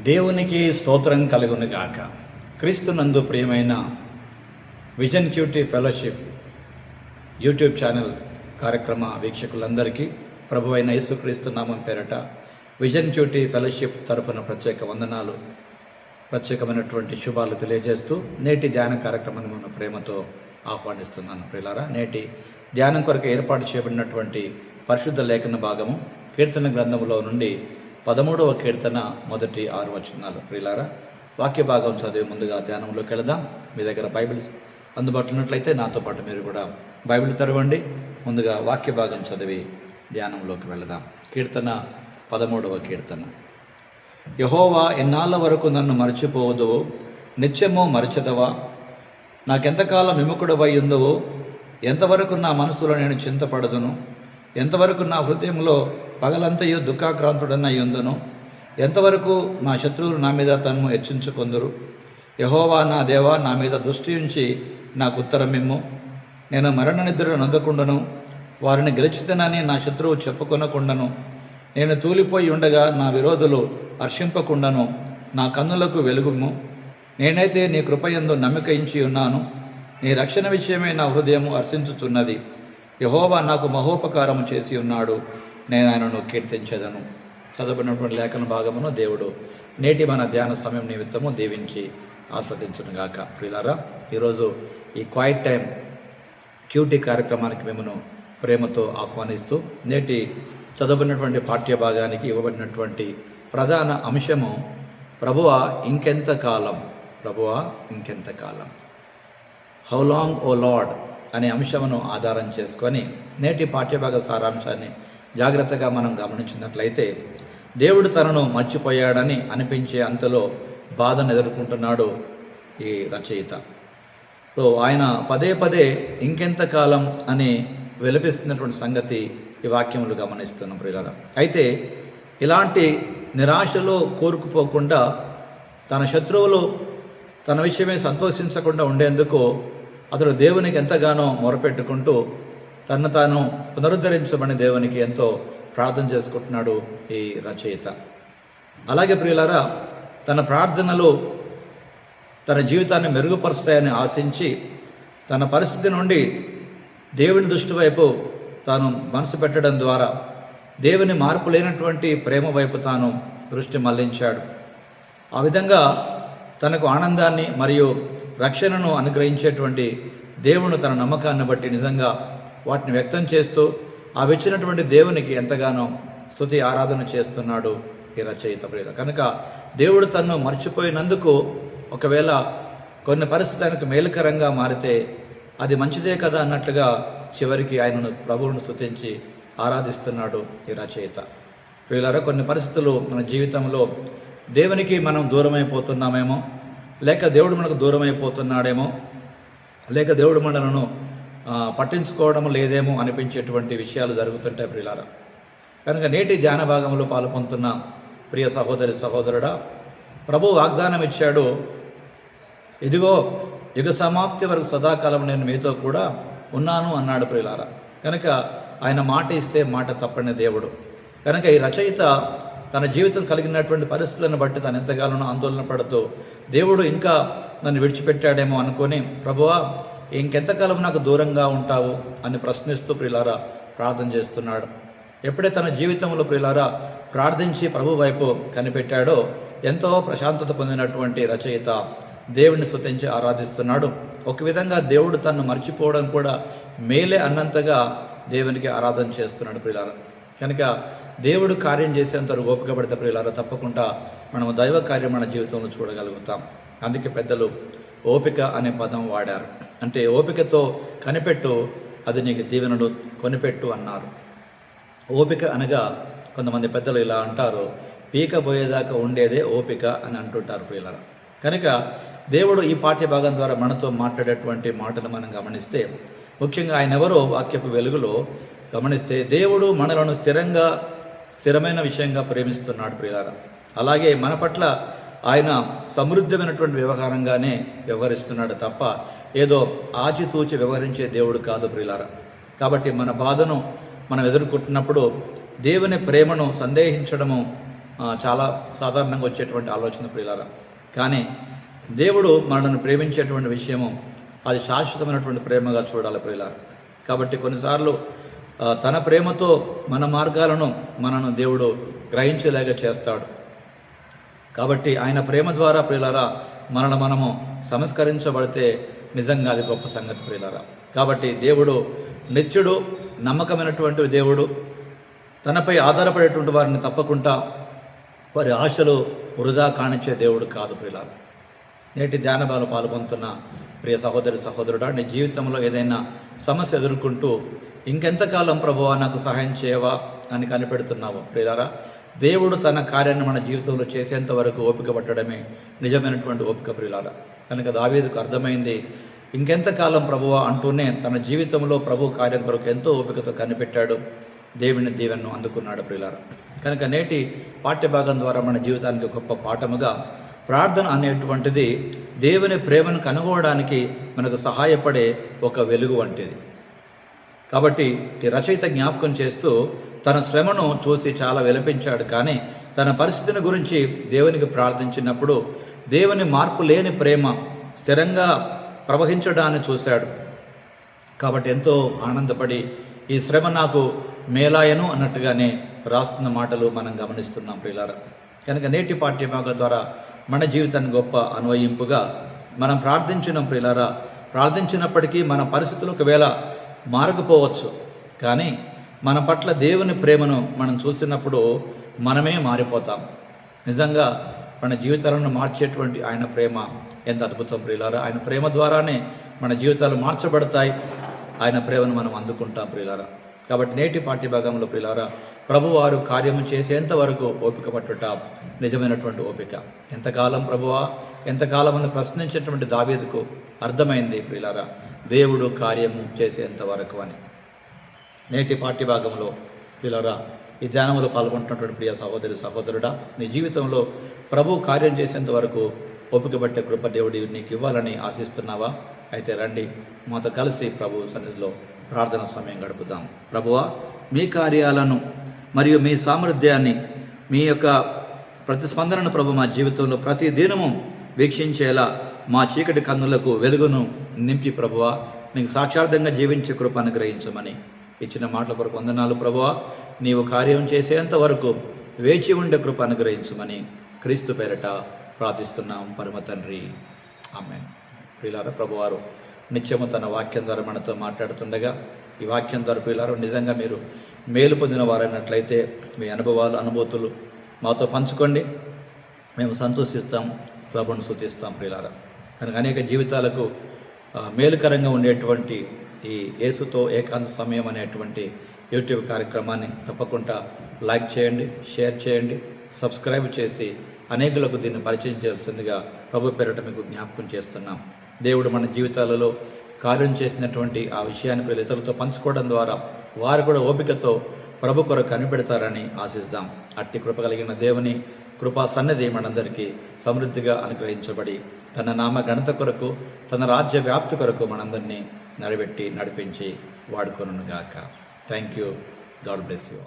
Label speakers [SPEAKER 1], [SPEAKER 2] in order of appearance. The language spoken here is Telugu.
[SPEAKER 1] దేవునికి స్తోత్రం కలుగును గాక. క్రీస్తునందు ప్రియమైన Vision QT Fellowship YouTube channel కార్యక్రమ వీక్షకులందరికీ ప్రభువైన యేసుక్రీస్తు నామం పేరట విజన్ క్యూటీ ఫెలోషిప్ తరఫున ప్రత్యేక వందనాలు, ప్రత్యేకమైనటువంటి శుభాలు తెలియజేస్తూ నేటి ధ్యాన కార్యక్రమాన్ని మన ప్రేమతో ఆహ్వానిస్తున్నాను. ప్రియులారా, నేటి ధ్యానం కొరకు ఏర్పాటు చేయబడినటువంటి పరిశుద్ధ లేఖన భాగము కీర్తన గ్రంథంలో నుండి 13వ కీర్తన మొదటి 6 వచనాలు. ప్రియులారా, వాక్య భాగం చదివి ముందుగా ధ్యానంలోకి వెళదాం. మీ దగ్గర బైబిల్ అందుబాటులో ఉన్నట్లయితే నాతో పాటు మీరు కూడా బైబిల్ తెరవండి. ముందుగా వాక్య భాగం చదివి ధ్యానంలోకి వెళదాం. కీర్తన 13వ కీర్తన. యెహోవా, ఎన్నాళ్ళ వరకు నన్ను మరచిపోవదువు? నిత్యము మరచెదవా? నాకెంతకాలం విముఖుడవై ఉందువు? ఎంతవరకు నా మనసులో నేను చింతపడదును? ఎంతవరకు నా హృదయంలో పగలంతయు దుఃఖాక్రాంతుడన్న యుందును? ఎంతవరకు నా శత్రువులు నా మీద తన్ను హెచ్చించుకొందురు? యెహోవా నా దేవా, నా మీద దృష్టి ఉంచి నాకు ఉత్తరమిమ్ము. నేను మరణ నిద్ర నొందకుండను, వారిని గెలిచితనని నా శత్రువు చెప్పుకొనకుండను. నేను తూలిపోయి ఉండగా నా విరోధులు హర్షింపకుండను. నా కన్నులకు వెలుగుము. నేనైతే నీ కృపయందు నమ్మిక ఉంచి ఉన్నాను. నీ రక్షణ విషయమే నా హృదయము హర్షించుచున్నది. యెహోవా నాకు మహోపకారము చేసి ఉన్నాడు, నేను ఆయనను కీర్తించెదను. చదవబడినటువంటి లేఖన భాగమును దేవుడు నేటి మన ధ్యాన సమయం నిమిత్తము దీవించి ఆస్వాదించునుగాక. ప్రియులారా, ఈరోజు ఈ క్వైట్ టైం క్యూటీ కార్యక్రమానికి మిమ్మల్ని ప్రేమతో ఆహ్వానిస్తూ నేటి చదవబడినటువంటి పాఠ్య భాగానికి ఇవ్వబడినటువంటి ప్రధాన అంశము ప్రభువా ఇంకెంతకాలం, ప్రభువా ఇంకెంతకాలం, హౌ లాంగ్ ఓ లార్డ్ అనే అంశమును ఆధారం చేసుకొని నేటి పాఠ్యభాగ సారాంశాన్ని జాగ్రత్తగా మనం గమనించినట్లయితే, దేవుడు తనను మర్చిపోయాడని అనిపించే అంతలో బాధను ఎదుర్కొంటున్నాడు ఈ రచయిత. సో ఆయన పదే పదే ఇంకెంతకాలం అని విలపిస్తున్నటువంటి సంగతి ఈ వాక్యములు గమనిస్తున్నాం ప్రియులారా. అయితే ఇలాంటి నిరాశలో కోరుకుపోకుండా తన శత్రువులు తన విషయమే సంతోషించకుండా ఉండేందుకు అతడు దేవునికి ఎంతగానో మొరపెట్టుకుంటూ తను తాను పునరుద్ధరించమని దేవునికి ఎంతో ప్రార్థన చేసుకుంటున్నాడు ఈ రచయిత. అలాగే ప్రియులారా, తన ప్రార్థనలు తన జీవితాన్ని మెరుగుపరుస్తాయని ఆశించి తన పరిస్థితి నుండి దేవుని దృష్టి వైపు తాను మనసు పెట్టడం ద్వారా దేవుని మార్పు లేనటువంటి ప్రేమ వైపు తాను దృష్టి మళ్లించాడు. ఆ విధంగా తనకు ఆనందాన్ని మరియు రక్షణను అనుగ్రహించేటువంటి దేవుడు తన నమ్మకాన్ని బట్టి నిజంగా వాటిని వ్యక్తం చేస్తూ ఇచ్చినటువంటి దేవునికి ఎంతగానో స్తుతి ఆరాధన చేస్తున్నాడు ఈ రచయిత ప్రియుల. కనుక దేవుడు తన్ను మర్చిపోయినందుకు ఒకవేళ కొన్ని పరిస్థితులకు మేలుకరంగా మారితే అది మంచిదే కదా అన్నట్లుగా చివరికి ఆయనను ప్రభువును స్తుతించి ఆరాధిస్తున్నాడు ఈ రచయిత ప్రియులారా. కొన్ని పరిస్థితులు మన జీవితంలో దేవునికి మనం దూరమైపోతున్నామేమో, లేక దేవుడు మనకు దూరం అయిపోతున్నాడేమో, లేక దేవుడు మనలను పట్టించుకోవడం లేదేమో అనిపించేటువంటి విషయాలు జరుగుతుంటాయి ప్రియులారా. కనుక నేటి ధ్యాన భాగంలో పాల్పొందుతున్న ప్రియ సహోదరి సహోదరుడా, ప్రభు వాగ్దానం ఇచ్చాడు, ఇదిగో యుగ సమాప్తి వరకు సదాకాలం నేను మీతో కూడా ఉన్నాను అన్నాడు ప్రియులారా. కనుక ఆయన మాట ఇస్తే మాట తప్పని దేవుడు. కనుక ఈ రచయిత తన జీవితం కలిగినటువంటి పరిస్థితులను బట్టి తను ఎంతగానో ఆందోళన పడుతూ దేవుడు ఇంకా నన్ను విడిచిపెట్టాడేమో అనుకొని, ప్రభువా ఇంకెంతకాలం నాకు దూరంగా ఉంటావు అని ప్రశ్నిస్తూ ప్రియులారా ప్రార్థన చేస్తున్నాడు. ఎప్పుడైతే తన జీవితంలో ప్రియులారా ప్రార్థించి ప్రభు వైపు కనిపెట్టాడో ఎంతో ప్రశాంతత పొందినటువంటి రచయిత దేవుడిని స్తుతించి ఆరాధిస్తున్నాడు. ఒక విధంగా దేవుడు తన్ను మర్చిపోవడం కూడా మేలే అన్నంతగా దేవునికి ఆరాధన చేస్తున్నాడు ప్రియులారా. కనుక దేవుడు కార్యం చేసేంత ఓపిక పడితే ప్రియులారా తప్పకుండా మనము దైవ కార్యం మన జీవితంలో చూడగలుగుతాం. అందుకే పెద్దలు ఓపిక అనే పదం వాడారు. అంటే ఓపికతో కనిపెట్టు, అది నీకు దీవెనను కొనిపెట్టు అన్నారు. ఓపిక అనగా కొంతమంది పెద్దలు ఇలా అంటారు, పీక పోయేదాకా ఉండేదే ఓపిక అని అంటుంటారు ప్రియులారా. కనుక దేవుడు ఈ పాఠ్య భాగం ద్వారా మనతో మాట్లాడేటువంటి మాటలు మనం గమనిస్తే, ముఖ్యంగా ఆయన ఎవరో వాక్యపు వెలుగులో గమనిస్తే దేవుడు మనలను స్థిరమైన విషయంగా ప్రేమిస్తున్నాడు ప్రియులారా. అలాగే మన పట్ల ఆయన సమృద్ధమైనటువంటి వ్యవహారంగానే వ్యవహరిస్తున్నాడు తప్ప ఏదో ఆచితూచి వ్యవహరించే దేవుడు కాదు ప్రియులారా. కాబట్టి మన బాధను మనం ఎదుర్కొంటున్నప్పుడు దేవుని ప్రేమను సందేహించడము చాలా సాధారణంగా వచ్చేటువంటి ఆలోచన ప్రియులారా. కానీ దేవుడు మనల్ని ప్రేమించేటువంటి విషయము అది శాశ్వతమైనటువంటి ప్రేమగా చూడాలి ప్రియులారా. కాబట్టి కొన్నిసార్లు తన ప్రేమతో మన మార్గాలను మనను దేవుడు గ్రహించేలాగా చేస్తాడు. కాబట్టి ఆయన ప్రేమ ద్వారా ప్రియులారా మనము సంస్కరించబడితే నిజంగా అది గొప్ప సంగతి ప్రియులారా. కాబట్టి దేవుడు నిత్యుడు, నమ్మకమైనటువంటి దేవుడు. తనపై ఆధారపడేటువంటి వారిని తప్పకుండా వారి ఆశలు వృధా కానిచ్చే దేవుడు కాదు ప్రియులారా. నేటి ధ్యానభాలు పాల్గొంటున్న ప్రియ సహోదరుడా, నీ జీవితంలో ఏదైనా సమస్య ఎదుర్కొంటూ ఇంకెంతకాలం ప్రభువా నాకు సహాయం చేయవా అని కనిపెడుతున్నావు ప్రియులారా. దేవుడు తన కార్యాన్ని మన జీవితంలో చేసేంత వరకు ఓపిక పట్టడమే నిజమైనటువంటి ఓపిక ప్రియులారా. కనుక దావీదుకు అర్థమైంది, ఇంకెంతకాలం ప్రభువా అంటూనే తన జీవితంలో ప్రభు కార్యం కొరకు ఎంతో ఓపికతో కనిపెట్టాడు. దేవుని దీవెనను అందుకున్నాడు ప్రియులారా. కనుక నేటి పాఠ్యభాగం ద్వారా మన జీవితానికి గొప్ప పాఠముగా ప్రార్థన అనేటువంటిది దేవుని ప్రేమను కనుగొనడానికి మనకు సహాయపడే ఒక వెలుగు వంటిది. కాబట్టి ఈ రచయిత జ్ఞాపకం చేస్తూ తన శ్రమను చూసి చాలా విలపించాడు. కానీ తన పరిస్థితిని గురించి దేవునికి ప్రార్థించినప్పుడు దేవుని మార్పు లేని ప్రేమ స్థిరంగా ప్రవహించడాన్ని చూశాడు. కాబట్టి ఎంతో ఆనందపడి ఈ శ్రమ నాకు మేలాయను అన్నట్టుగానే రాస్తున్న మాటలు మనం గమనిస్తున్నాం ప్రియులారా. కనుక నేటి పాఠ్యభాగం ద్వారా మన జీవితాన్ని గొప్ప అన్వయింపుగా మనం ప్రార్థించిన ప్రియులారా. ప్రార్థించినప్పటికీ మన పరిస్థితులు ఒకవేళ మారకపోవచ్చు, కానీ మన పట్ల దేవుని ప్రేమను మనం చూసినప్పుడు మనమే మారిపోతాం. నిజంగా మన జీవితాలను మార్చేటువంటి ఆయన ప్రేమ ఎంత అద్భుతం ప్రియులారా. ఆయన ప్రేమ ద్వారానే మన జీవితాలు మార్చబడతాయి. ఆయన ప్రేమను మనం అందుకుంటాం ప్రియులారా. కాబట్టి నేటి పాఠ్యభాగంలో ప్రియులారా, ప్రభువారు కార్యము చేసేంత వరకు ఓపిక పట్టుట నిజమైనటువంటి ఓపిక. ఎంతకాలం ప్రభువా, ఎంతకాలం అని ప్రశ్నించేటువంటి దావీదుకు అర్థమైంది ప్రియులారా, దేవుడు కార్యము చేసేంత వరకు అని. నేటి పాఠ్యభాగంలో ప్రియులారా, ఈ ధ్యానంలో పాల్గొంటున్నటువంటి ప్రియ సహోదరుడా, నీ జీవితంలో ప్రభు కార్యం చేసేంత వరకు ఓపిక పట్టే కృప దేవుడి నీకు ఇవ్వాలని ఆశిస్తున్నావా? అయితే రండి, మాతో కలిసి ప్రభు సన్నిధిలో ప్రార్థన సమయం గడుపుదాం. ప్రభువా, మీ కార్యాలను మరియు మీ సామర్థ్యాన్ని, మీ యొక్క ప్రతిస్పందనను ప్రభు మా జీవితంలో ప్రతి దినము వీక్షించేలా మా చీకటి కన్నులకు వెలుగును నింపి ప్రభువా నీకు సాక్షార్థంగా జీవించే కృప అనుగ్రహించమని ఇచ్చిన మాటల కొరకు వందనాలు ప్రభువా. నీవు కార్యం చేసేంత వరకు వేచి ఉండే కృప అనుగ్రహించమని క్రీస్తు పేరట ప్రార్థిస్తున్నాం పరమ తండ్రి, ఆమేన్. ప్రియులారా, ప్రభువారు నిత్యము తన వాక్యం ద్వారా మనతో మాట్లాడుతుండగా ఈ వాక్యం ద్వారా ప్రియులారా నిజంగా మీరు మేలు పొందిన వారైనట్లయితే మీ అనుభూతులు మాతో పంచుకోండి. మేము సంతోషిస్తాం, ప్రభువును స్తుతిస్తాం ప్రియులారా. కనుక అనేక జీవితాలకు మేలుకరంగా ఉండేటువంటి ఈ యేసుతో ఏకాంత సమయం అనేటువంటి యూట్యూబ్ కార్యక్రమాన్ని తప్పకుండా లైక్ చేయండి, షేర్ చేయండి, సబ్స్క్రైబ్ చేసి అనేకులకు దీన్ని పరిచయం చేయాల్సిందిగా ప్రభు పేరిట మీకు జ్ఞాపకం చేస్తున్నాం. దేవుడు మన జీవితాలలో కార్యం చేసినటువంటి ఆ విషయాన్ని ఇతరులతో పంచుకోవడం ద్వారా వారు కూడా ఓపికతో ప్రభు కొరకు కనిపెడతారని ఆశిస్తాం. అట్టి కృప కలిగిన దేవుని కృపా సన్నిధి మనందరికీ సమృద్ధిగా అనుగ్రహించబడి తన నామ ఘనత కొరకు, తన రాజ్య వ్యాప్తి కొరకు మనందరినీ నడిపించి వాడుకొనుగాక. Thank you. God bless you.